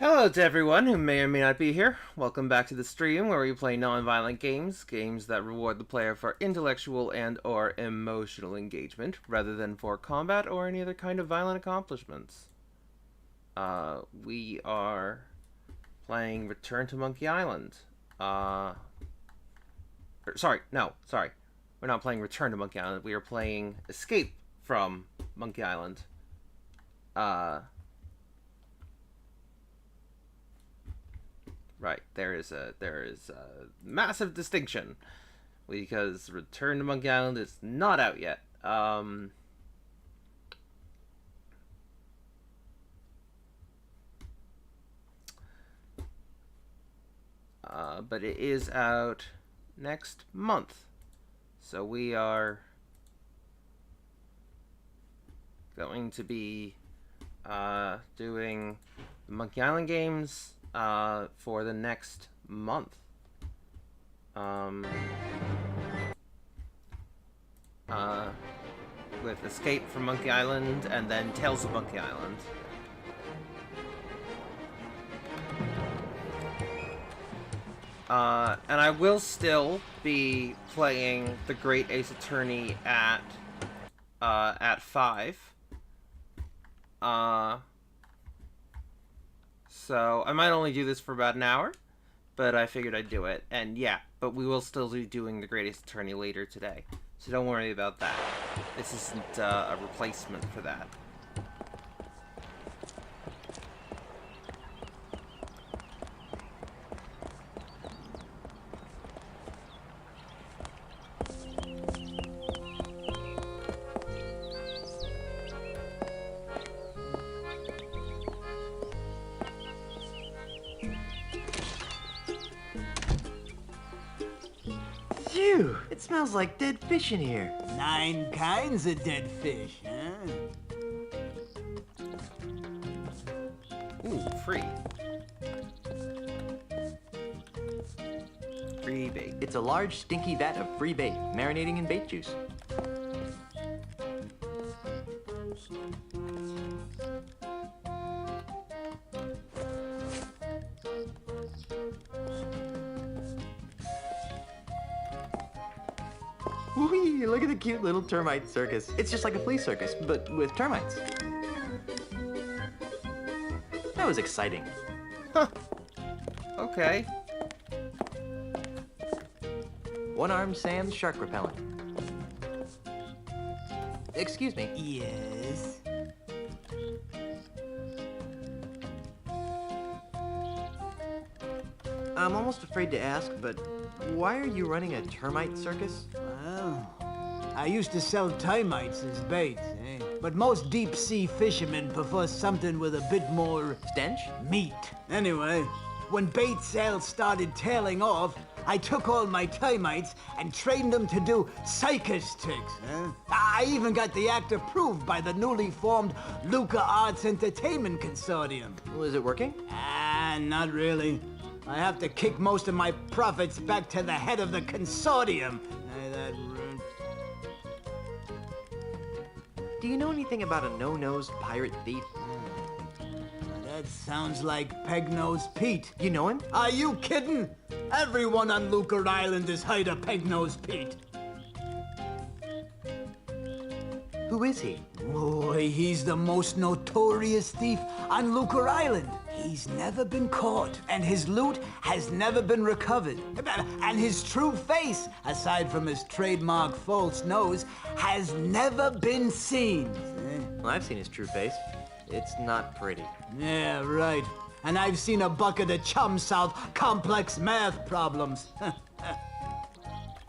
Hello to everyone who may or may not be here. Welcome back to the stream where we play non-violent games, games that reward the player for intellectual and or emotional engagement, rather than for combat or any other kind of violent accomplishments. We are playing Return to Monkey Island. Sorry. We're not playing Return to Monkey Island. We are playing Escape from Monkey Island. Right, there is a massive distinction because Return to Monkey Island is not out yet. But it is out next month, so we are going to be doing the Monkey Island games for the next month. With Escape from Monkey Island and then Tales of Monkey Island. And I will still be playing The Great Ace Attorney at 5. So I might only do this for about an hour, but I figured I'd do it. And yeah, but we will still be doing The Great Ace Attorney later today. So don't worry about that. This isn't a replacement for that. Phew, it smells like dead fish in here. 9 kinds of dead fish, huh? Ooh, free. Free bait. It's a large, stinky vat of free bait, marinating in bait juice. Whee, look at the cute little termite circus. It's just like a flea circus, but with termites. That was exciting. Huh. Okay. One-armed Sam's shark repellent. Excuse me. Yes. I'm almost afraid to ask, but why are you running a termite circus? Well, I used to sell termites as bait, eh? But most deep-sea fishermen prefer something with a bit more Stench? meat. Anyway, when bait sales started tailing off, I took all my termites and trained them to do circus tricks. Huh? I even got the act approved by the newly formed Luca Arts Entertainment Consortium. Well, is it working? Not really. I have to kick most of my profits back to the head of the consortium. That rude. Do you know anything about a no-nosed pirate thief? That sounds like Peg-Nosed Pete. You know him? Are you kidding? Everyone on Luca Island has heard of Peg-Nosed Pete. Who is he? Boy, he's the most notorious thief on Luca Island. He's never been caught, and his loot has never been recovered. And his true face, aside from his trademark false nose, has never been seen. Well, I've seen his true face. It's not pretty. Yeah, right. And I've seen a bucket of chum solve complex math problems.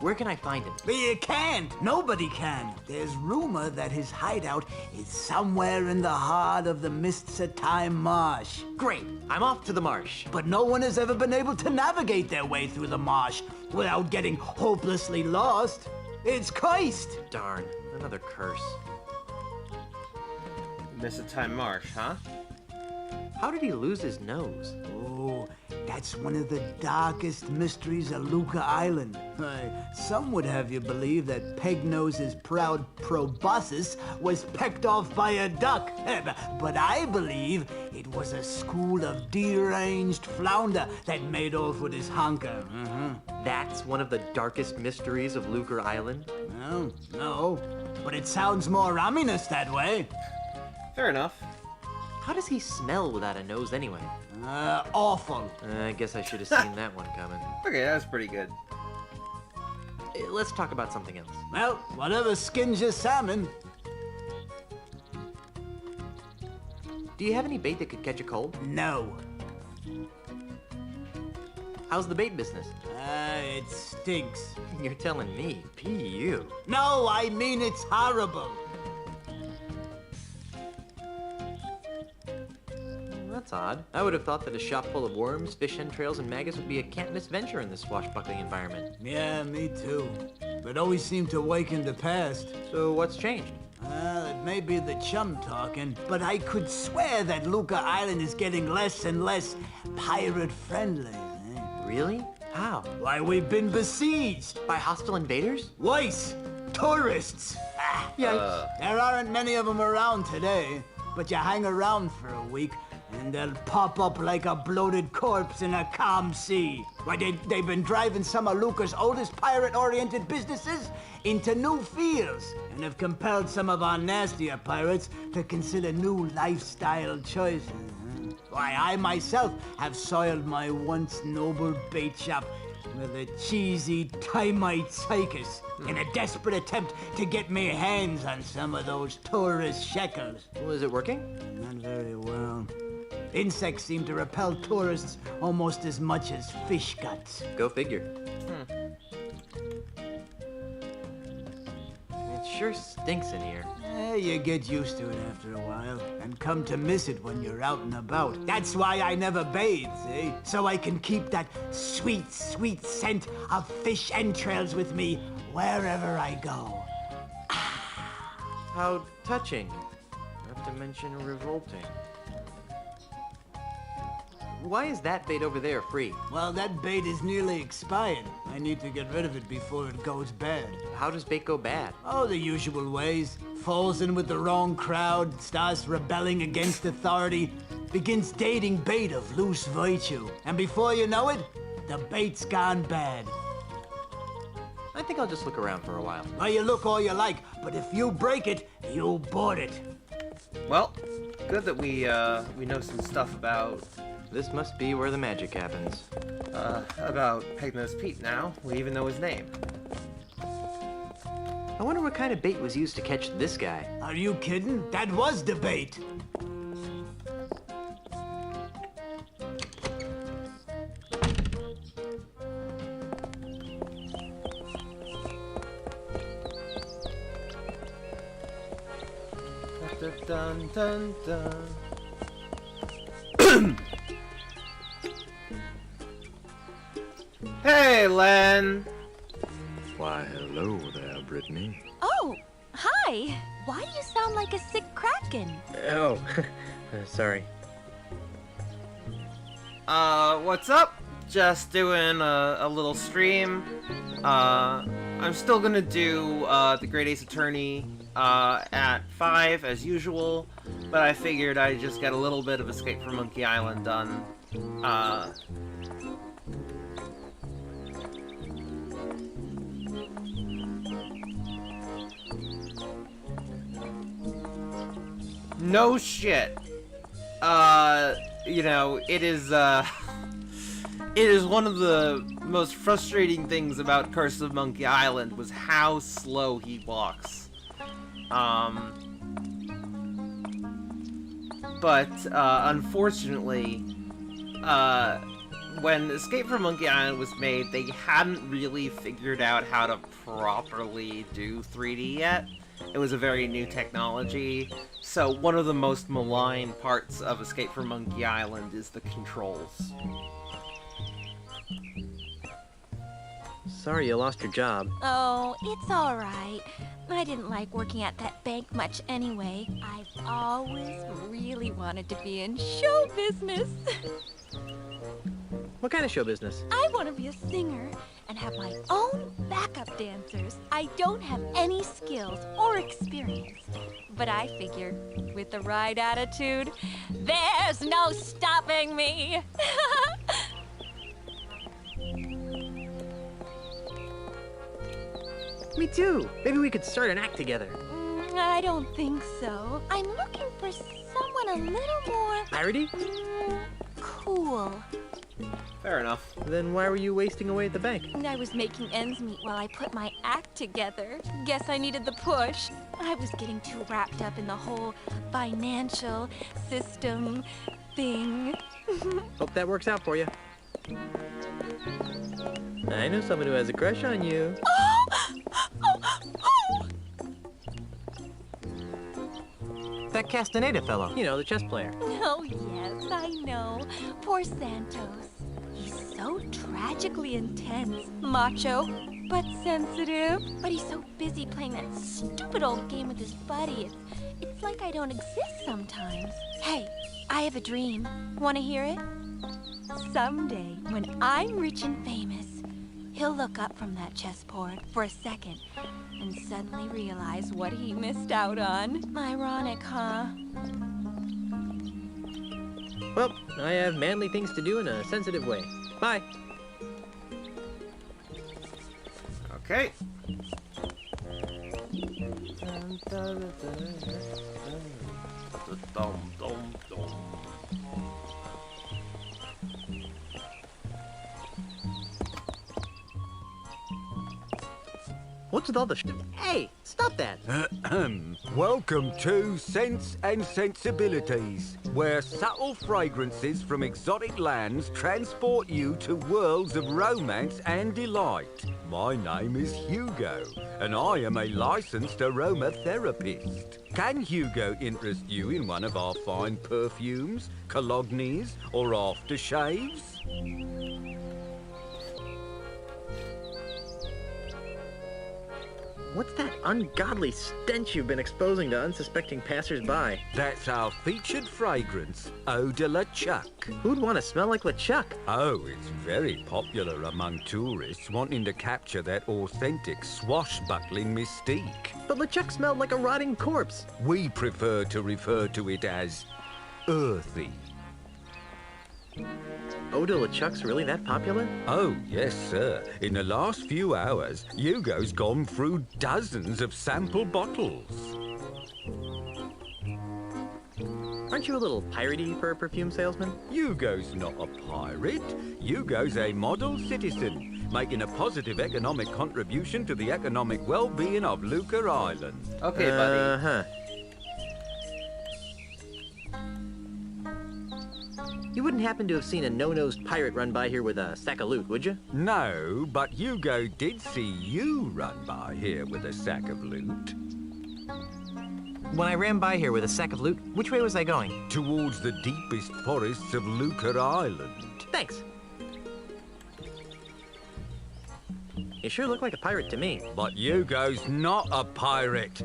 Where can I find him? But you can't. Nobody can. There's rumor that his hideout is somewhere in the heart of the Mists of Time Marsh. Great, I'm off to the marsh. But no one has ever been able to navigate their way through the marsh without getting hopelessly lost. It's cursed. Darn, another curse. Miss a Time Marsh, huh? How did he lose his nose? Oh, That's one of the darkest mysteries of Luca Island. Some would have you believe that Pegnose's proud proboscis was pecked off by a duck. But I believe it was a school of deranged flounder that made off with his honker. That's one of the darkest mysteries of Lucre Island? Well, no, but it sounds more ominous that way. Fair enough. How does he smell without a nose anyway? Awful. I guess I should have seen that one coming. Okay, that's pretty good. Let's talk about something else. Well, whatever skins your salmon. Do you have any bait that could catch a cold? No. How's the bait business? It stinks. You're telling me, P.U. No, I mean it's horrible. That's odd. I would have thought that a shop full of worms, fish entrails, and maggots would be a can't-miss venture in this swashbuckling environment. Yeah, me too. But always seem to wake in the past. So what's changed? It may be the chum talking, but I could swear that Luca Island is getting less and less pirate-friendly. Really? How? Why, we've been besieged. By hostile invaders? Worse, tourists. Yikes. There aren't many of them around today, but you hang around for a week, and they'll pop up like a bloated corpse in a calm sea. Why, they've been driving some of Luca's oldest pirate-oriented businesses into new fields, and have compelled some of our nastier pirates to consider new lifestyle choices. Why, I myself have soiled my once noble bait shop with a cheesy Timite circus in a desperate attempt to get me hands on some of those tourist shekels. Was it working? Not very well. Insects seem to repel tourists almost as much as fish guts. Go figure. It sure stinks in here. You get used to it after a while, and come to miss it when you're out and about. That's why I never bathe, see? So I can keep that sweet, sweet scent of fish entrails with me wherever I go. How touching. Not to mention revolting. Why is that bait over there free? Well, that bait is nearly expired. I need to get rid of it before it goes bad. How does bait go bad? Oh, the usual ways. Falls in with the wrong crowd, starts rebelling against authority, begins dating bait of loose virtue. And before you know it, the bait's gone bad. I think I'll just look around for a while. Well, you look all you like, but if you break it, you'll board it. Well, good that we know some stuff about This must be where the magic happens. about Pegnose Pete now. We even know his name. I wonder what kind of bait was used to catch this guy. Are you kidding? That was the bait. Dun, dun, dun. Hey, Len! Why, hello there, Brittany. Oh, hi. Why do you sound like a sick kraken? Oh, sorry. What's up? Just doing a little stream. I'm still gonna do the Great Ace Attorney at 5 as usual, but I figured I'd just get a little bit of Escape from Monkey Island done. No shit. You know, it is one of the most frustrating things about Curse of Monkey Island was how slow he walks. But unfortunately, when Escape from Monkey Island was made, they hadn't really figured out how to properly do 3D yet. It was a very new technology, so one of the most maligned parts of Escape from Monkey Island is the controls. Sorry you lost your job. Oh, it's all right. I didn't like working at that bank much anyway. I've always really wanted to be in show business. What kind of show business? I want to be a singer and have my own backup dancers. I don't have any skills or experience. But I figure, with the right attitude, there's no stopping me. Me too. Maybe we could start an act together. I don't think so. I'm looking for someone a little more Piratey? cool. Fair enough. Then why were you wasting away at the bank? I was making ends meet while I put my act together. Guess I needed the push. I was getting too wrapped up in the whole financial system thing. Hope that works out for you. I know someone who has a crush on you. That Castaneda fellow. You know, the chess player. Oh, yes, I know. Poor Santos. He's so tragically intense. Macho, but sensitive. But he's so busy playing that stupid old game with his buddy. It's like I don't exist sometimes. Hey, I have a dream. Want to hear it? Someday, when I'm rich and famous, he'll look up from that chessboard for a second and suddenly realize what he missed out on. Ironic, huh? Well, I have manly things to do in a sensitive way. Bye. Okay. What's with all the Hey, stop that! Welcome to Sense and Sensibilities, where subtle fragrances from exotic lands transport you to worlds of romance and delight. My name is Hugo, and I am a licensed aromatherapist. Can Hugo interest you in one of our fine perfumes, colognes, or aftershaves? What's that ungodly stench you've been exposing to unsuspecting passers-by? That's our featured fragrance, Eau de la Chuck. Who'd want to smell like LeChuck? Oh, it's very popular among tourists wanting to capture that authentic swashbuckling mystique. But LeChuck smelled like a rotting corpse. We prefer to refer to it as earthy. Eau de LeChuck's really that popular? Oh, yes, sir. In the last few hours, Hugo's gone through dozens of sample bottles. Aren't you a little piratey for a perfume salesman? Hugo's not a pirate. Hugo's a model citizen, making a positive economic contribution to the economic well-being of Luca Island. Okay, buddy. Uh-huh. You wouldn't happen to have seen a no-nosed pirate run by here with a sack of loot, would you? No, but Hugo did see you run by here with a sack of loot. When I ran by here with a sack of loot, which way was I going? Towards the deepest forests of Luca Island. Thanks. You sure look like a pirate to me. But Hugo's not a pirate.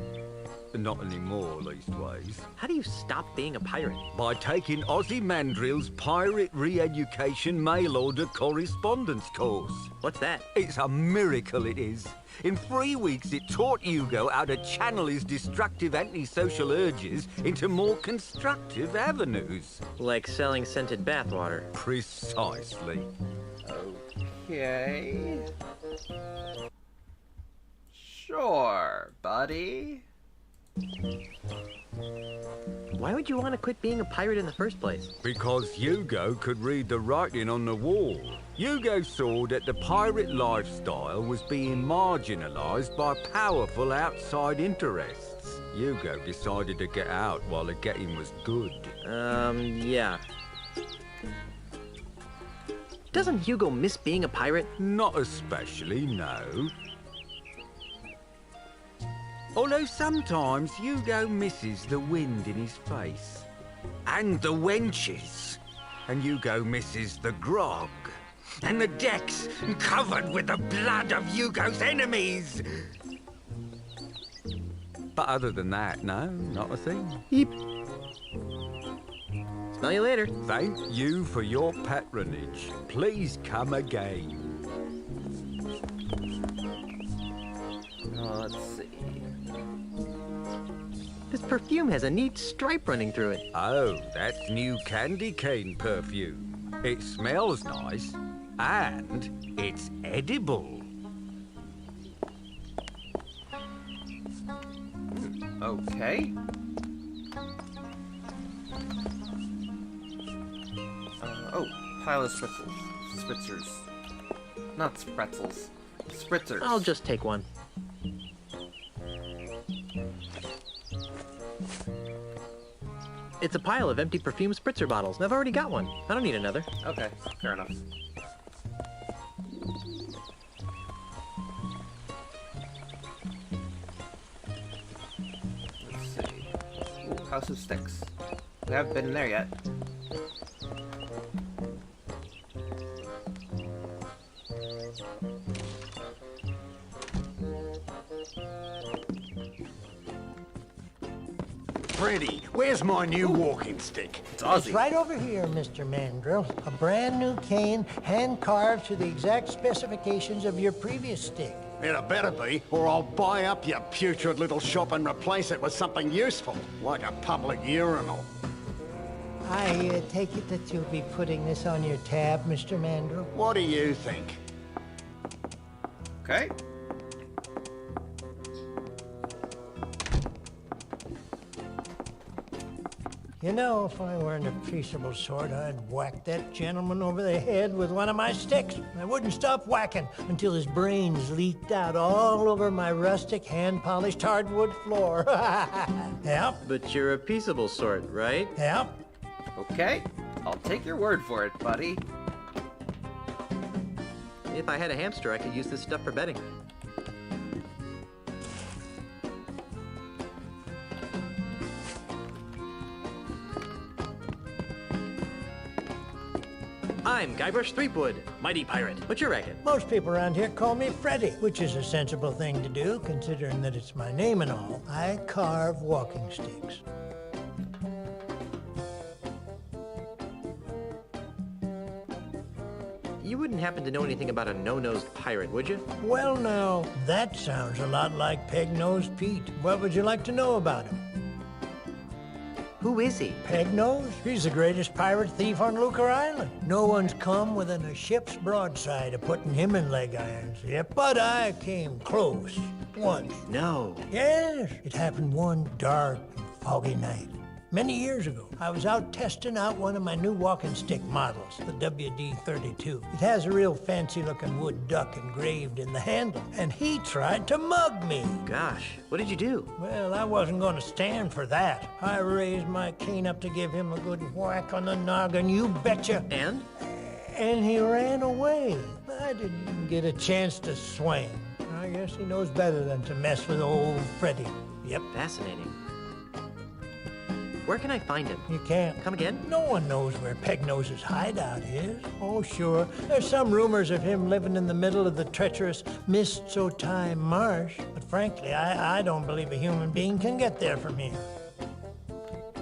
Not anymore, leastways. How do you stop being a pirate? By taking Ozzy Mandrill's Pirate Re-Education Mail-Order Correspondence course. What's that? It's a miracle, it is. In 3 weeks, it taught Hugo how to channel his destructive antisocial urges into more constructive avenues. Like selling scented bathwater. Precisely. Okay. Sure, buddy. Why would you want to quit being a pirate in the first place? Because Hugo could read the writing on the wall. Hugo saw that the pirate lifestyle was being marginalized by powerful outside interests. Hugo decided to get out while the getting was good. Yeah. Doesn't Hugo miss being a pirate? Not especially, no. Although sometimes Hugo misses the wind in his face. And the wenches. And Hugo misses the grog. And the decks covered with the blood of Hugo's enemies. But other than that, no, not a thing. Yep. Smell you later. Thank you for your patronage. Please come again. Let's see. This perfume has a neat stripe running through it. Oh, that's new candy cane perfume. It smells nice, and it's edible. Okay. Oh, pile of spritzers. Not pretzels. Spritzers. I'll just take one. It's a pile of empty perfume spritzer bottles, and I've already got one. I don't need another. Okay, fair enough. Let's see. Ooh, House of Sticks. We haven't been in there yet. Freddy, where's my new walking stick? It's It's Ozzy. right over here, Mr. Mandrill. A brand new cane, hand-carved to the exact specifications of your previous stick. It better be, or I'll buy up your putrid little shop and replace it with something useful, like a public urinal. I take it that you'll be putting this on your tab, Mr. Mandrill. What do you think? Okay. You know, if I weren't a peaceable sort, I'd whack that gentleman over the head with one of my sticks. I wouldn't stop whacking until his brains leaked out all over my rustic, hand-polished hardwood floor. Yep, But you're a peaceable sort, right? yep. Okay. I'll take your word for it, buddy. If I had a hamster, I could use this stuff for bedding. I'm Guybrush Threepwood, mighty pirate. What's your racket? Most people around here call me Freddy, which is a sensible thing to do, considering that it's my name and all. I carve walking sticks. You wouldn't happen to know anything about a no-nosed pirate, would you? Well, now, that sounds a lot like Peg-Nosed Pete. What would you like to know about him? Who is he? Peg-Nose? He's the greatest pirate thief on Lucre Island. No one's come within a ship's broadside of putting him in leg irons. Yep, but I came close. Once. No. Yes, it happened one dark and foggy night. Many years ago, I was out testing out one of my new walking stick models, the WD-32. It has a real fancy-looking wood duck engraved in the handle, and he tried to mug me. Gosh, what did you do? Well, I wasn't going to stand for that. I raised my cane up to give him a good whack on the noggin, you betcha. And? And he ran away. I didn't even get a chance to swing. I guess he knows better than to mess with old Freddy. Yep. Fascinating. Where can I find him? You can't. Come again? No one knows where Pegnose's hideout is. Oh, sure. There's some rumors of him living in the middle of the treacherous Mist-So-Time marsh. But frankly, I don't believe a human being can get there from here.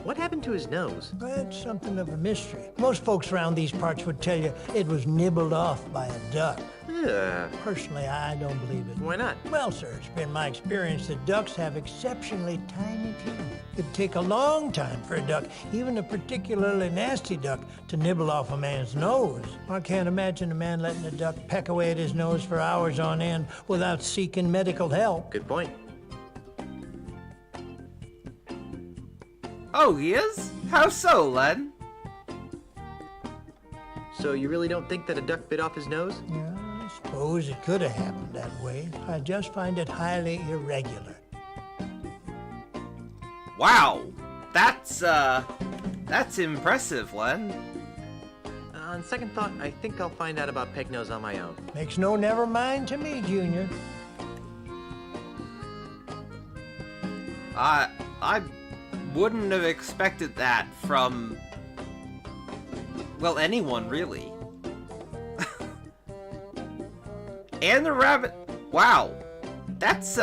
What happened to his nose? That's something of a mystery. Most folks around these parts would tell you it was nibbled off by a duck. Ugh. Personally, I don't believe it. Why not? Well, sir, it's been my experience that ducks have exceptionally tiny teeth. It'd take a long time for a duck, even a particularly nasty duck, to nibble off a man's nose. I can't imagine a man letting a duck peck away at his nose for hours on end without seeking medical help. Good point. Oh, he is? How so, Len? So you really don't think that a duck bit off his nose? Yeah, I suppose it could have happened that way. I just find it highly irregular. Wow. That's impressive, Len. On second thought, I think I'll find out about Pegnose on my own. Makes no never mind to me, Junior. I wouldn't have expected that from, well, anyone, really. And the rabbit. Wow. That's,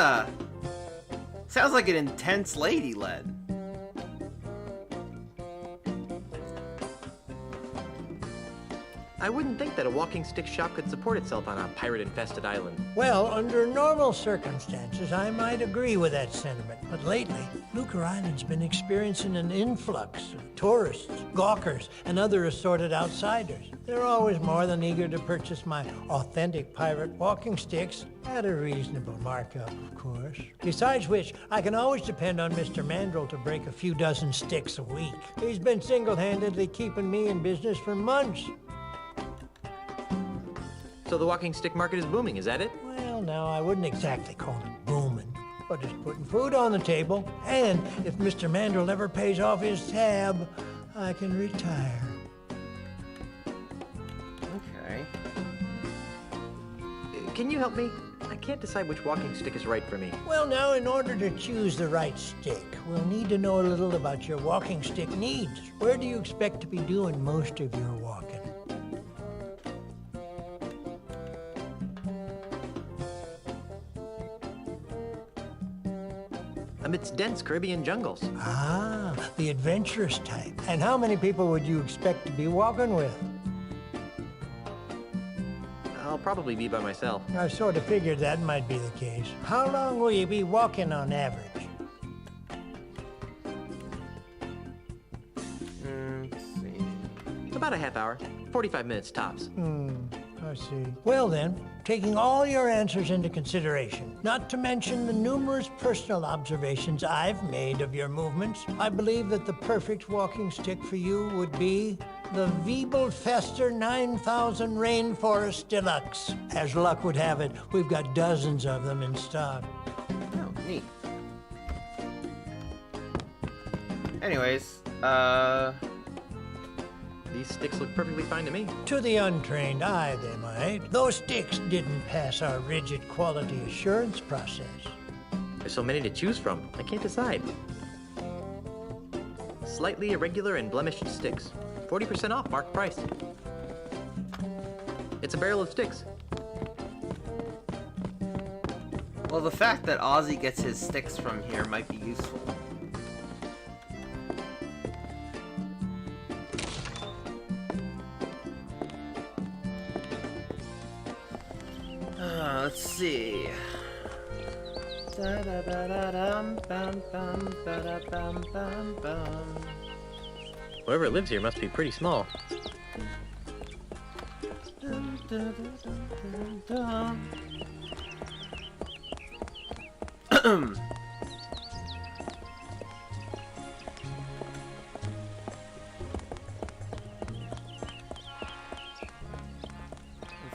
sounds like an intense lady, Len. I wouldn't think that a walking stick shop could support itself on a pirate-infested island. Well, under normal circumstances, I might agree with that sentiment. But lately, Lucre Island's been experiencing an influx of tourists, gawkers, and other assorted outsiders. They're always more than eager to purchase my authentic pirate walking sticks at a reasonable markup, of course. Besides which, I can always depend on Mr. Mandrel to break a few dozen sticks a week. He's been single-handedly keeping me in business for months. So the walking stick market is booming, is that it? Well, no, I wouldn't exactly call it booming, but it's putting food on the table. And if Mr. Mandrel ever pays off his tab, I can retire. Okay. Can you help me? I can't decide which walking stick is right for me. Well, now, in order to choose the right stick, we'll need to know a little about your walking stick needs. Where do you expect to be doing most of your walking? Amidst dense Caribbean jungles. Ah, the adventurous type. And how many people would you expect to be walking with? I'll probably be by myself. I sort of figured that might be the case. How long will you be walking on average? Let's see. About a half hour. 45 minutes tops. I see. Well then, taking all your answers into consideration, not to mention the numerous personal observations I've made of your movements, I believe that the perfect walking stick for you would be the Wiebelfester 9000 Rainforest Deluxe. As luck would have it, we've got dozens of them in stock. Oh, neat. Anyways, These sticks look perfectly fine to me. To the untrained eye, they might. Those sticks didn't pass our rigid quality assurance process. There's so many to choose from, I can't decide. Slightly irregular and blemished sticks. 40% off marked price. It's a barrel of sticks. well, the fact that Ozzy gets his sticks from here might be useful. Let's see. Whoever lives here must be pretty small. Let's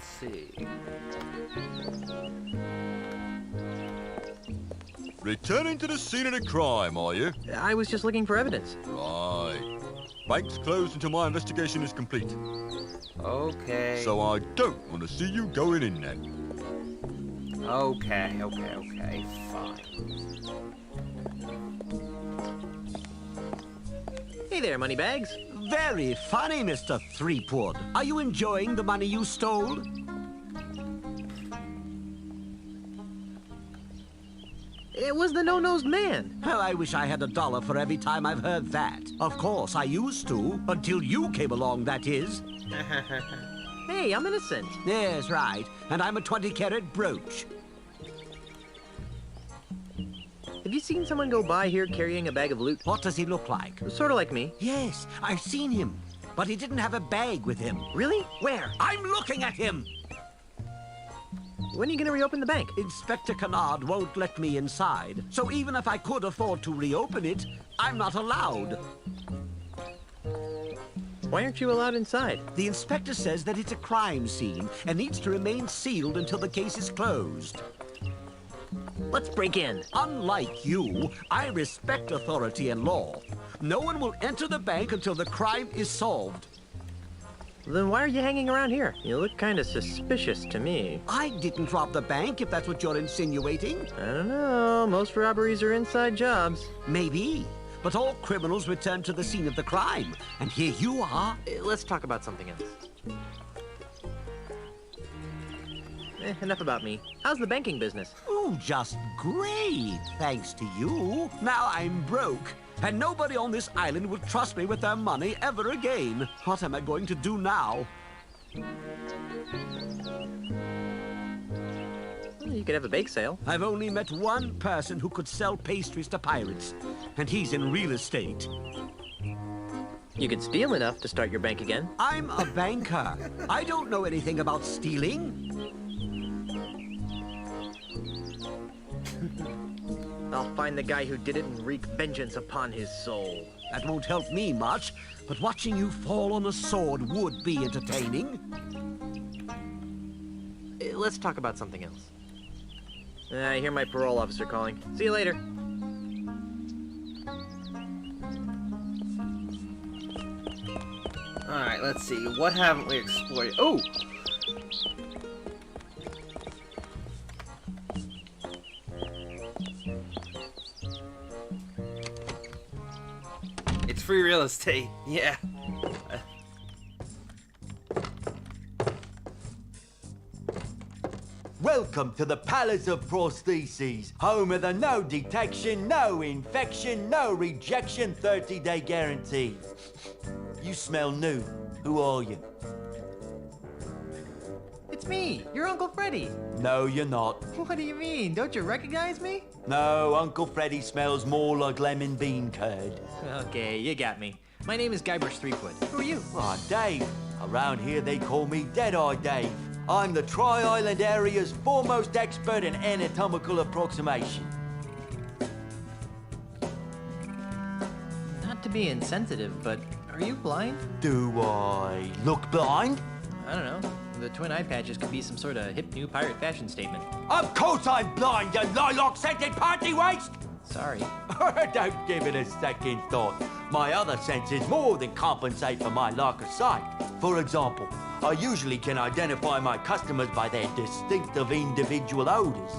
see. Returning to the scene of the crime, are you? I was just looking for evidence. Right. Bank's closed until my investigation is complete. Okay. So I don't want to see you going in there. Okay, fine. Hey there, moneybags. Very funny, Mr. Threepwood. Are you enjoying the money you stole? It was the no-nosed man. Well, I wish I had $1 for every time I've heard that. Of course, I used to, until you came along, that is. Hey, I'm innocent. Yes, right. And I'm a 20-carat brooch. Have you seen someone go by here carrying a bag of loot? What does he look like? Sort of like me. Yes, I've seen him. But he didn't have a bag with him. Really? Where? I'm looking at him! When are you gonna reopen the bank? Inspector Kennard won't let me inside. So even if I could afford to reopen it, I'm not allowed. Why aren't you allowed inside? The inspector says that it's a crime scene and needs to remain sealed until the case is closed. Let's break in. Unlike you, I respect authority and law. No one will enter the bank until the crime is solved. Then why are you hanging around here? You look kind of suspicious to me. I didn't rob the bank, if that's what you're insinuating. I don't know. Most robberies are inside jobs. Maybe. But all criminals return to the scene of the crime. And here you are. Let's talk about something else. Enough about me. How's the banking business? Oh, just great, thanks to you. Now I'm broke, and nobody on this island will trust me with their money ever again. What am I going to do now? Well, you could have a bake sale. I've only met one person who could sell pastries to pirates, and he's in real estate. You could steal enough to start your bank again. I'm a banker. I don't know anything about stealing. I'll find the guy who did it and wreak vengeance upon his soul. That won't help me much, but watching you fall on a sword would be entertaining. Let's talk about something else. I hear my parole officer calling. See you later. Alright, let's see. What haven't we explored? Oh! It's free real estate. Yeah. Welcome to the Palace of Prostheses, home of the no detection, no infection, no rejection 30-day guarantee. You smell new. Who are you? It's me, your Uncle Freddy. No, you're not. What do you mean? Don't you recognize me? No, Uncle Freddy smells more like lemon bean curd. Okay, you got me. My name is Guybrush Threepwood. Who are you? Ah, Dave. Around here they call me Deadeye Dave. I'm the Tri-Island area's foremost expert in anatomical approximation. Not to be insensitive, but are you blind? Do I look blind? I don't know. The twin eye patches could be some sort of hip new pirate fashion statement. Of course I'm blind, you lilac-scented party waste! Sorry. Don't give it a second thought. My other senses more than compensate for my lack of sight. For example, I usually can identify my customers by their distinctive individual odors.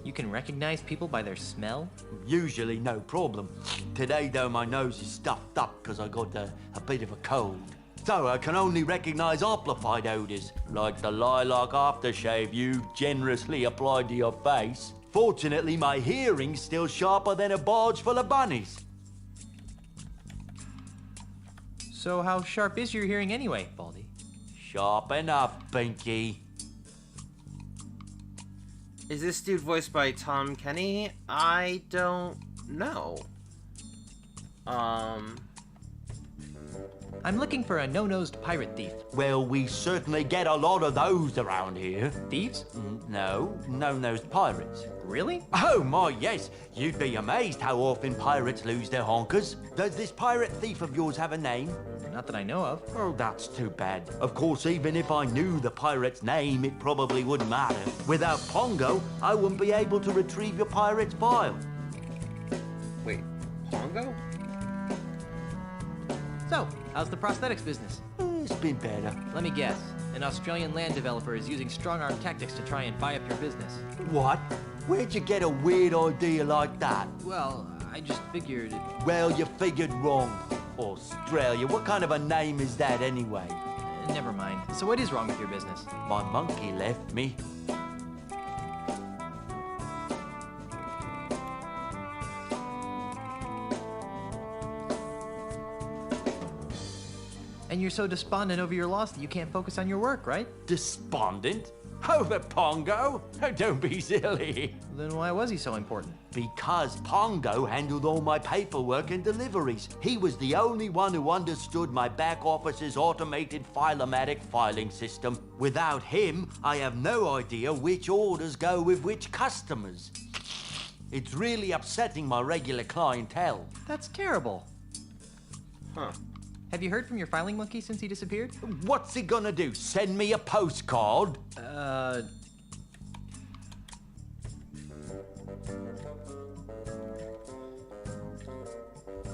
You can recognize people by their smell? Usually no problem. Today, though, my nose is stuffed up because I got a bit of a cold. So I can only recognize amplified odors, like the lilac aftershave you generously applied to your face. Fortunately, my hearing's still sharper than a barge full of bunnies. So how sharp is your hearing anyway, Baldy? Sharp enough, Pinky. Is this dude voiced by Tom Kenny? I don't know. I'm looking for a no-nosed pirate thief. Well, we certainly get a lot of those around here. Thieves? No, no-nosed pirates. Really? Oh my, yes. You'd be amazed how often pirates lose their honkers. Does this pirate thief of yours have a name? Not that I know of. Oh, that's too bad. Of course, even if I knew the pirate's name, it probably wouldn't matter. Without Pongo, I wouldn't be able to retrieve your pirate's file. Wait, Pongo? So, how's the prosthetics business? It's been better. Let me guess. An Australian land developer is using strong-arm tactics to try and buy up your business. What? Where'd you get a weird idea like that? Well, I just figured... Well, you figured wrong. Australia, what kind of a name is that anyway? Never mind. So what is wrong with your business? My monkey left me. And you're so despondent over your loss that you can't focus on your work, right? Despondent? Over Pongo? Oh, don't be silly. Then why was he so important? Because Pongo handled all my paperwork and deliveries. He was the only one who understood my back office's automated filomatic filing system. Without him, I have no idea which orders go with which customers. It's really upsetting my regular clientele. That's terrible. Huh. Have you heard from your filing monkey since he disappeared? What's he gonna do? Send me a postcard?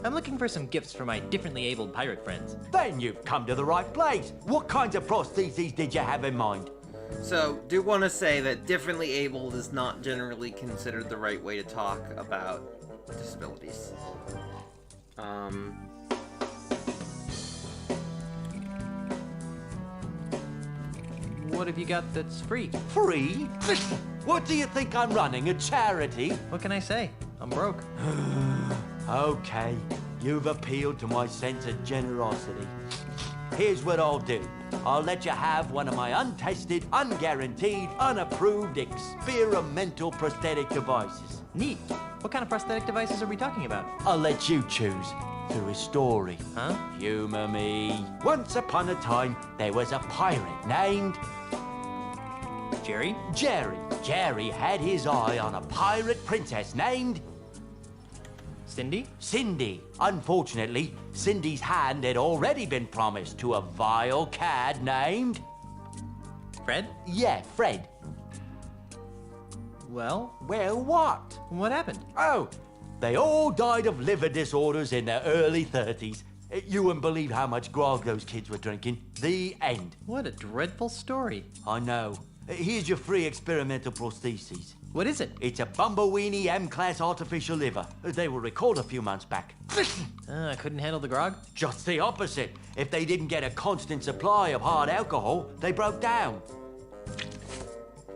I'm looking for some gifts for my differently abled pirate friends. Then you've come to the right place. What kinds of prostheses did you have in mind? So, do want to say that differently abled is not generally considered the right way to talk about disabilities. What have you got that's free? Free? What do you think I'm running, a charity? What can I say? I'm broke. Okay. You've appealed to my sense of generosity. Here's what I'll do. I'll let you have one of my untested, unguaranteed, unapproved experimental prosthetic devices. Neat. What kind of prosthetic devices are we talking about? I'll let you choose through a story. Huh? Humor me. Once upon a time, there was a pirate named Jerry? Jerry. Jerry had his eye on a pirate princess named Cindy? Cindy. Unfortunately, Cindy's hand had already been promised to a vile cad named... Fred? Yeah, Fred. Well? Well, what? What happened? Oh, they all died of liver disorders in their early 30s. You wouldn't believe how much grog those kids were drinking. The end. What a dreadful story. I know. Here's your free experimental prostheses. What is it? It's a Bumbleweenie M-class artificial liver. They were recalled a few months back. I couldn't handle the grog? Just the opposite. If they didn't get a constant supply of hard alcohol, they broke down.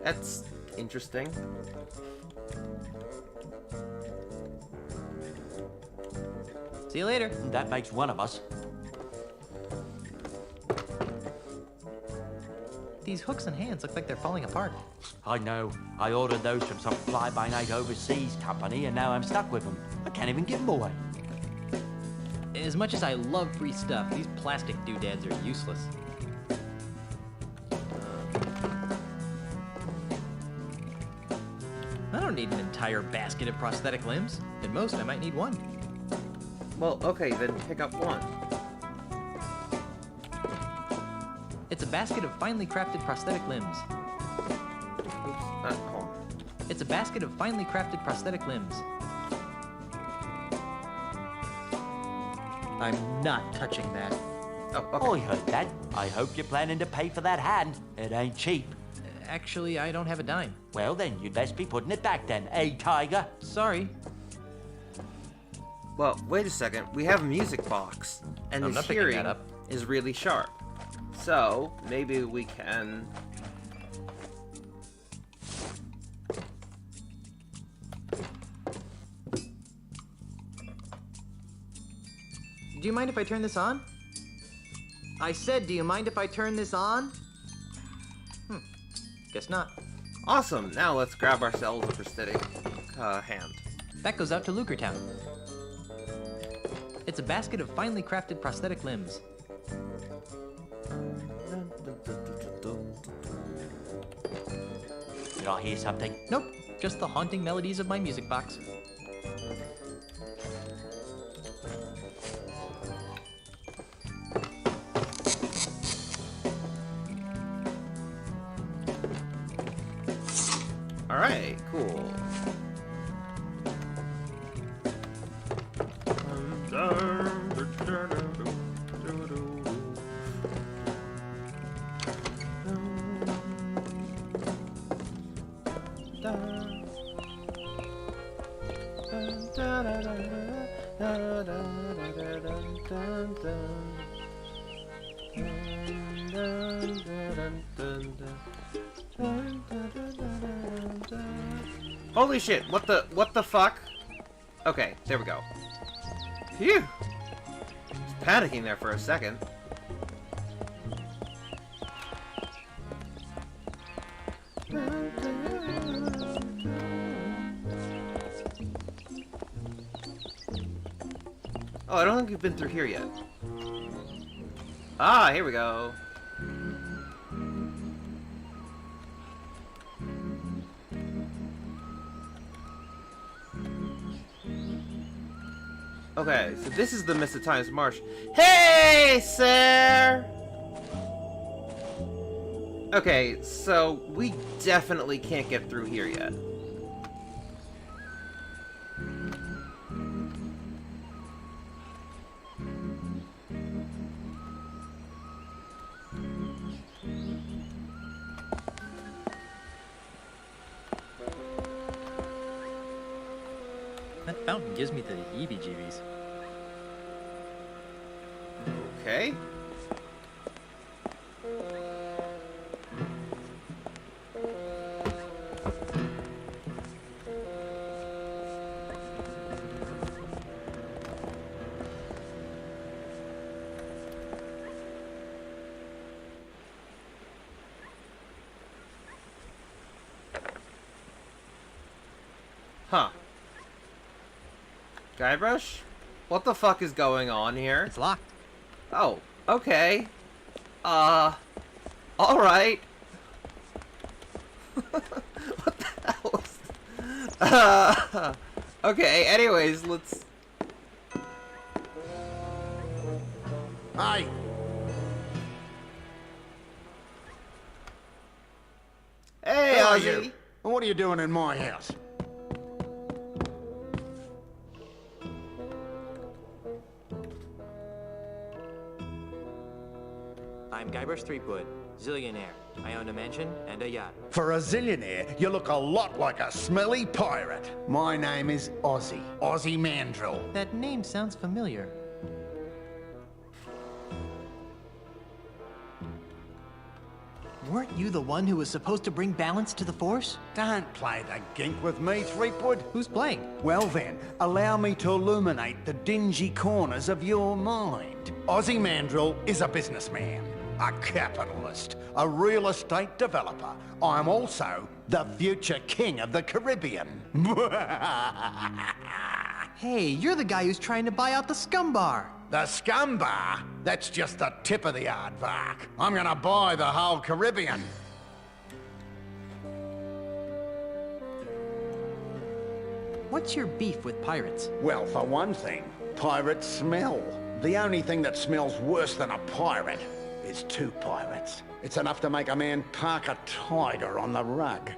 That's interesting. See you later. That makes one of us. These hooks and hands look like they're falling apart. I know. I ordered those from some fly-by-night overseas company, and now I'm stuck with them. I can't even give them away. As much as I love free stuff, these plastic doodads are useless. I don't need an entire basket of prosthetic limbs. At most, I might need one. Well, okay, then pick up one. It's a basket of finely crafted prosthetic limbs. Oops, hold on. It's a basket of finely crafted prosthetic limbs. I'm not touching that. Oh, okay. I heard that. I hope you're planning to pay for that hand. It ain't cheap. Actually, I don't have a dime. Well, then, you'd best be putting it back then, eh, Tiger? Sorry. Well, wait a second. We have a music box, and I'm his not picking hearing that up. is really sharp. So maybe we can. Do you mind if I turn this on? I said, do you mind if I turn this on? Guess not. Awesome. Now let's grab ourselves a prosthetic hand. That goes out to Lucretown. It's a basket of finely crafted prosthetic limbs. Did I hear something? Nope, just the haunting melodies of my music box. Alright, cool. Holy shit, what the fuck? Okay, there we go. Phew! Just panicking there for a second. Oh, I don't think we've been through here yet. Ah, here we go. Okay, so this is the Mist of Time's Marsh. Hey, sir! Okay, so we definitely can't get through here yet. That fountain gives me the heebie-jeebies. Okay. Huh. Guybrush? What the fuck is going on here? It's locked. Oh, okay. Alright. What the hell was... okay, anyways, let's... Hey! Hey, Who are Ozzy! you? And what are you doing in my house? I'm Guybrush Threepwood, zillionaire. I own a mansion and a yacht. For a zillionaire, you look a lot like a smelly pirate. My name is Ozzy. Ozzy Mandrill. That name sounds familiar. Weren't you the one who was supposed to bring balance to the Force? Don't play the gink with me, Threepwood. Who's playing? Well then, allow me to illuminate the dingy corners of your mind. Ozzy Mandrill is a businessman, a capitalist, a real estate developer. I'm also the future king of the Caribbean. Hey, you're the guy who's trying to buy out the Scum Bar. The Scum Bar? That's just the tip of the aardvark. I'm gonna buy the whole Caribbean. What's your beef with pirates? Well, for one thing, pirates smell. The only thing that smells worse than a pirate is two pirates. It's enough to make a man park a tiger on the rug.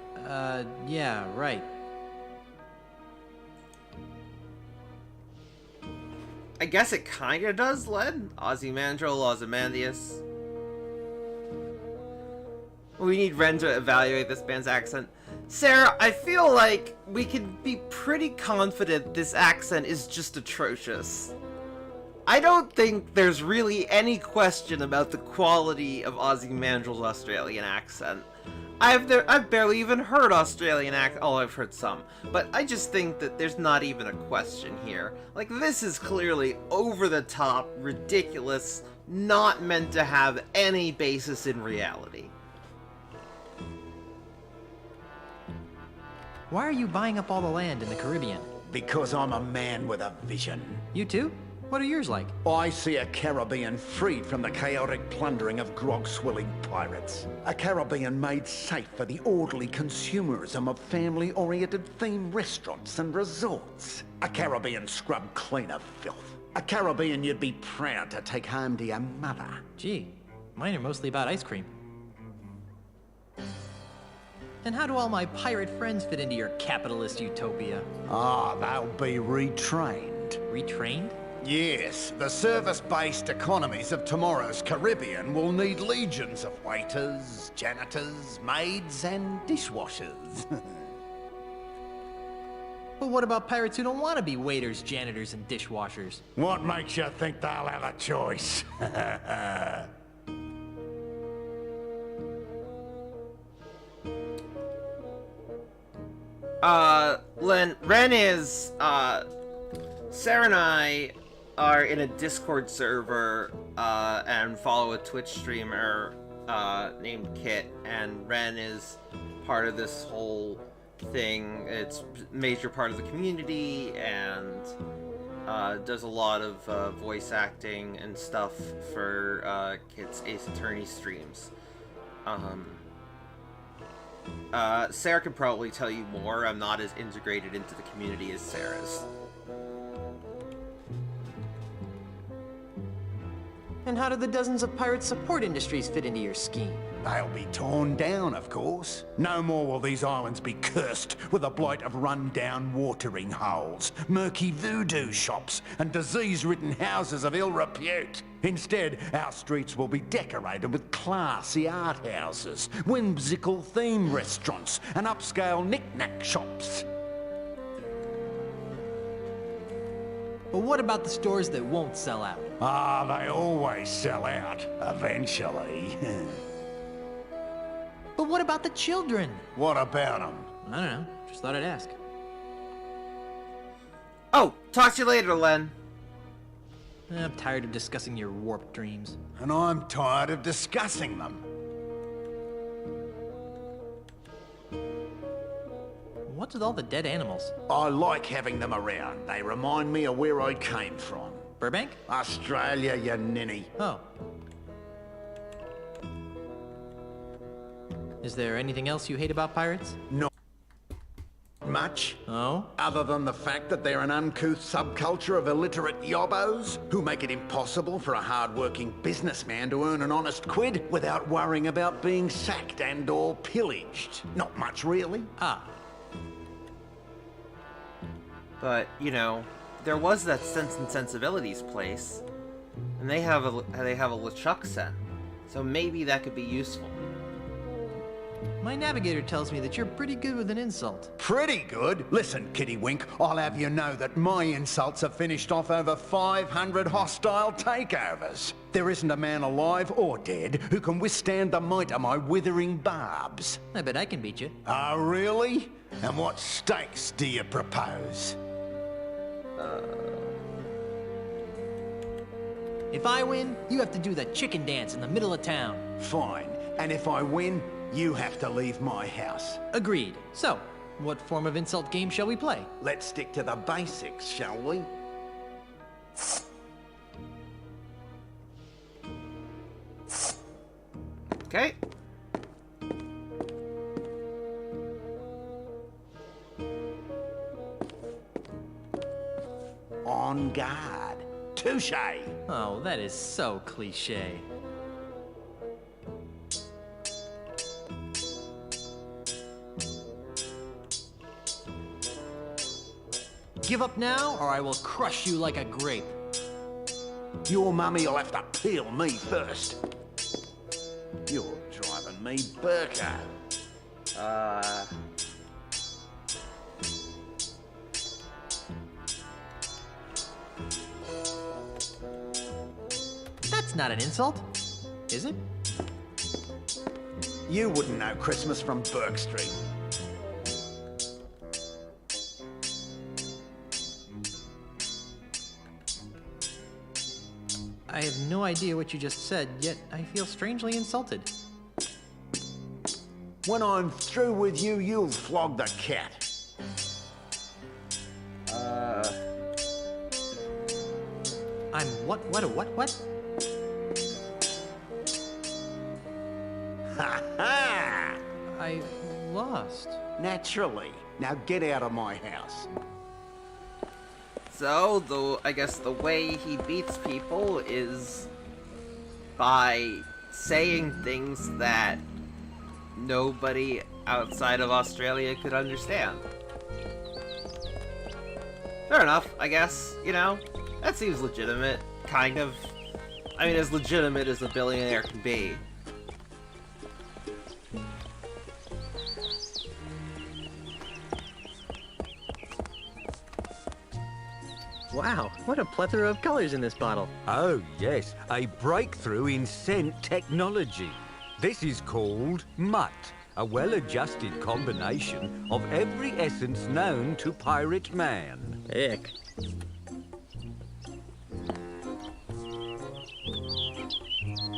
Yeah, right. I guess it kinda does, Len. Ozymandias, Ozymandias. We need Ren to evaluate this man's accent. Sarah, I feel like we can be pretty confident this accent is just atrocious. I don't think there's really any question about the quality of Ozymandias' Australian accent. I've barely even heard Australian accent. Oh, I've heard some. But I just think that there's not even a question here. Like, this is clearly over the top, ridiculous, not meant to have any basis in reality. Why are you buying up all the land in the Caribbean? Because I'm a man with a vision. You too? What are yours like? I see a Caribbean freed from the chaotic plundering of grog-swilling pirates. A Caribbean made safe for the orderly consumerism of family-oriented themed restaurants and resorts. A Caribbean scrubbed clean of filth. A Caribbean you'd be proud to take home to your mother. Gee, mine are mostly about ice cream. And how do all my pirate friends fit into your capitalist utopia? Ah, they'll be retrained. Retrained? Yes, the service-based economies of tomorrow's Caribbean will need legions of waiters, janitors, maids, and dishwashers. But what about pirates who don't want to be waiters, janitors, and dishwashers? What makes you think they'll have a choice? Ren is, Sarah and I are in a Discord server, and follow a Twitch streamer, named Kit, and Ren is part of this whole thing. It's a major part of the community, and, does a lot of, voice acting and stuff for, Kit's Ace Attorney streams. Sarah could probably tell you more. I'm not as integrated into the community as Sarah's. And how do the dozens of pirate support industries fit into your scheme? They'll be torn down, of course. No more will these islands be cursed with a blight of run-down watering holes, murky voodoo shops, and disease-ridden houses of ill repute. Instead, our streets will be decorated with classy art houses, whimsical theme restaurants, and upscale knick-knack shops. But what about the stores that won't sell out? Ah, they always sell out, eventually. But what about the children? What about them? I don't know. Just thought I'd ask. Oh, talk to you later, Len. I'm tired of discussing your warped dreams. And I'm tired of discussing them. What What's with all the dead animals? I like having them around. They remind me of where I came from. Burbank? Australia, you ninny. Oh. Is there anything else you hate about pirates? Not much. Oh? Other than the fact that they're an uncouth subculture of illiterate yobbos who make it impossible for a hard-working businessman to earn an honest quid without worrying about being sacked and or pillaged. Not much, really. Ah. But, you know, there was that Sense and Sensibilities place, and they have a LeChuck set, so maybe that could be useful. My navigator tells me that you're pretty good with an insult. Pretty good. Listen, Kitty Wink, I'll have you know that my insults have finished off over 500 hostile takeovers. There isn't a man alive or dead who can withstand the might of my withering barbs. I bet I can beat you. Oh, really? And what stakes do you propose? If I win, you have to do the chicken dance in the middle of town. Fine. And if I win, you have to leave my house. Agreed. So, what form of insult game shall we play? Let's stick to the basics, shall we? Okay. On guard. Touche. Oh, that is so cliché. Give up now, or I will crush you like a grape. Your mummy'll have to peel me first. You're driving me berker. That's not an insult, is it? You wouldn't know Christmas from Burke Street. I have no idea what you just said, yet I feel strangely insulted. When I'm through with you, you'll flog the cat. I'm what? Ha ha! I lost. Naturally. Now get out of my house. So, I guess the way he beats people is by saying things that nobody outside of Australia could understand. Fair enough, I guess, you know? That seems legitimate, kind of. I mean, as legitimate as a billionaire can be. Wow, what a plethora of colors in this bottle. Oh, yes, a breakthrough in scent technology. This is called Mutt, a well-adjusted combination of every essence known to pirate man. Ick.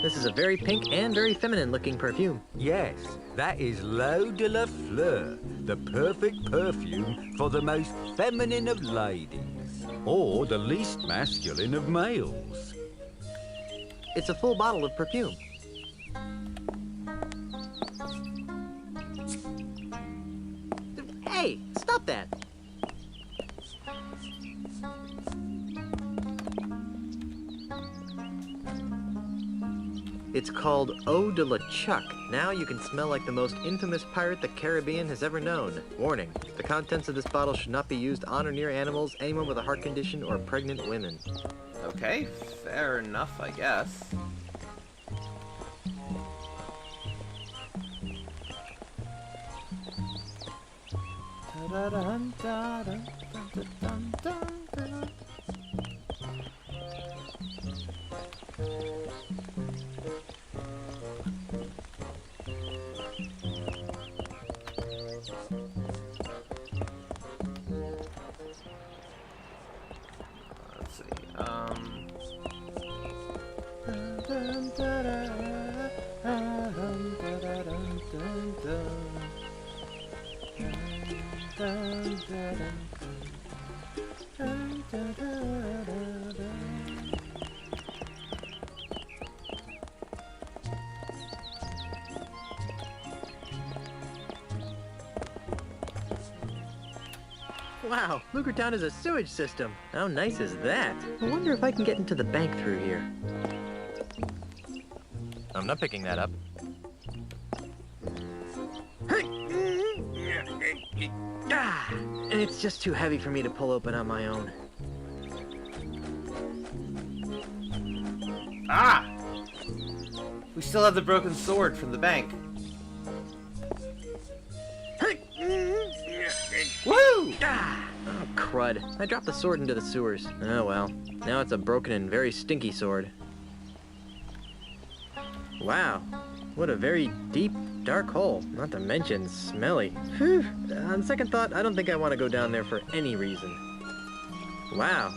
This is a very pink and very feminine-looking perfume. Yes, that is L'Eau de la Fleur, the perfect perfume for the most feminine of ladies, or the least masculine of males. It's a full bottle of perfume. Hey, stop that! It's called Eau de la Chuck. Now you can smell like the most infamous pirate the Caribbean has ever known. Warning, the contents of this bottle should not be used on or near animals, anyone with a heart condition, or pregnant women. Okay, fair enough, I guess. Let's see, Wow, Lucretown is a sewage system. How nice is that? I wonder if I can get into the bank through here. I'm not picking that up. It's just too heavy for me to pull open on my own. Ah! We still have the broken sword from the bank. Woo! Oh, crud. I dropped the sword into the sewers. Oh well. Now it's a broken and very stinky sword. Wow. What a very deep, dark hole. Not to mention smelly. Whew. On second thought, I don't think I want to go down there for any reason. Wow.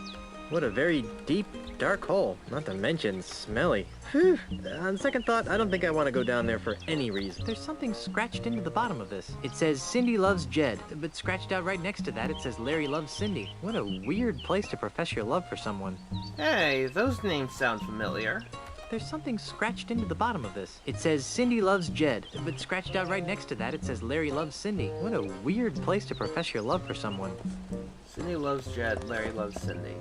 What a very deep, dark hole. Not to mention smelly. Whew. On second thought, I don't think I want to go down there for any reason. There's something scratched into the bottom of this. It says Cindy loves Jed, but scratched out right next to that it says Larry loves Cindy. What a weird place to profess your love for someone. Hey, those names sound familiar. There's something scratched into the bottom of this. It says Cindy loves Jed, but scratched out right next to that it says Larry loves Cindy. What a weird place to profess your love for someone. Cindy loves Jed, Larry loves Cindy.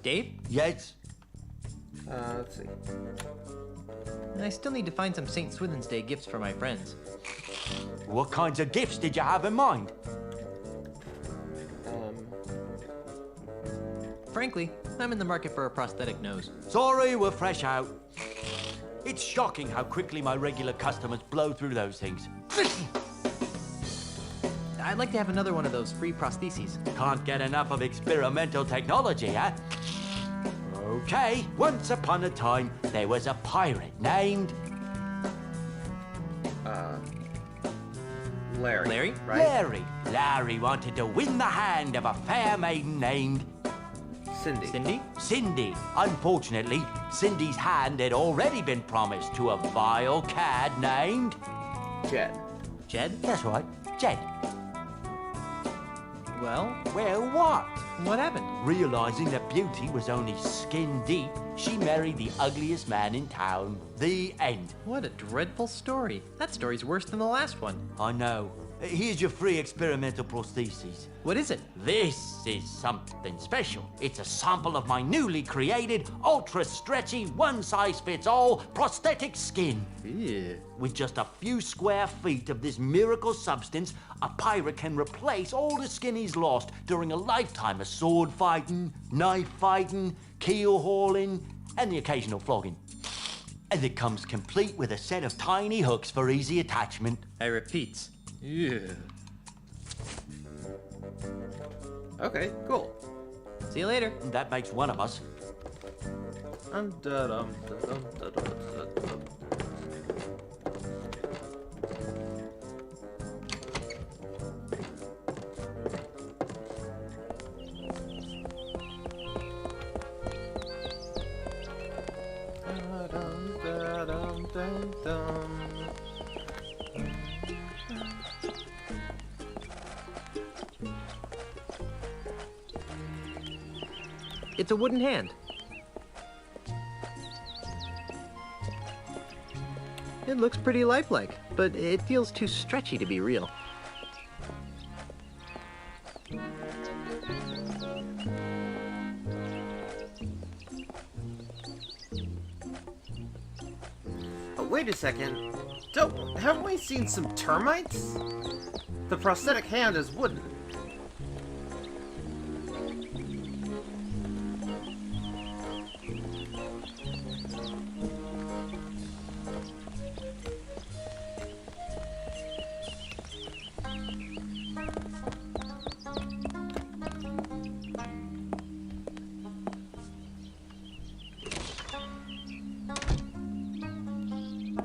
Dave? Yes? Let's see. I still need to find some St. Swithin's Day gifts for my friends. What kinds of gifts did you have in mind? Frankly, I'm in the market for a prosthetic nose. Sorry, we're fresh out. It's shocking how quickly my regular customers blow through those things. I'd like to have another one of those free prostheses. Can't get enough of experimental technology, huh? Okay, once upon a time, there was a pirate named... Larry. Larry? Right? Larry. Larry wanted to win the hand of a fair maiden named... Cindy. Cindy? Cindy. Unfortunately, Cindy's hand had already been promised to a vile cad named... Jed. Jed? That's right, Jed. Well, Well, what? what happened? Realizing that beauty was only skin deep, she married the ugliest man in town. The end. What a dreadful story. That story's worse than the last one. I know. Here's your free experimental prosthesis. What is it? This is something special. It's a sample of my newly created, ultra-stretchy, one-size-fits-all prosthetic skin. Ew. With just a few square feet of this miracle substance, a pirate can replace all the skin he's lost during a lifetime of sword fighting, knife fighting, keel hauling, and the occasional flogging. And it comes complete with a set of tiny hooks for easy attachment. I repeat. Ew. Okay, cool. See you later. That makes one of us. It's a wooden hand. It looks pretty lifelike, but it feels too stretchy to be real. Oh, wait a second. Haven't we seen some termites? The prosthetic hand is wooden.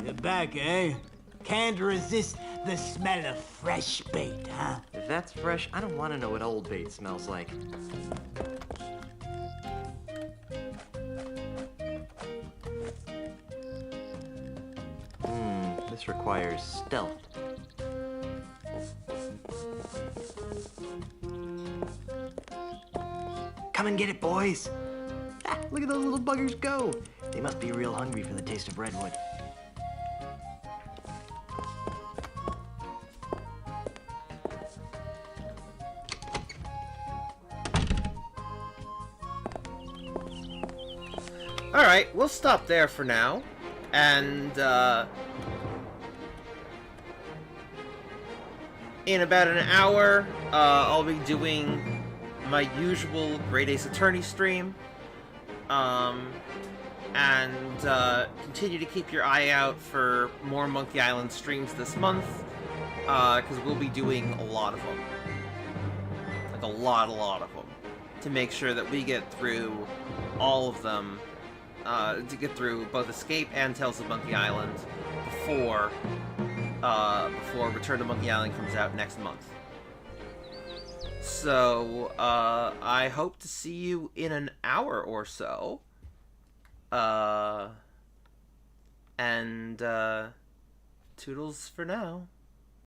You're back, eh? Can't resist the smell of fresh bait, huh? If that's fresh, I don't want to know what old bait smells like. This requires stealth. and get it, boys. Ah, look at those little buggers go. They must be real hungry for the taste of redwood. Alright, we'll stop there for now. And, in about an hour, I'll be doing my usual Great Ace Attorney stream. Continue to keep your eye out for more Monkey Island streams this month, because we'll be doing a lot of them. Like, a lot of them. To make sure that we get through all of them, to get through both Escape and Tales of Monkey Island before Return to Monkey Island comes out next month. So, I hope to see you in an hour or so. Toodles for now.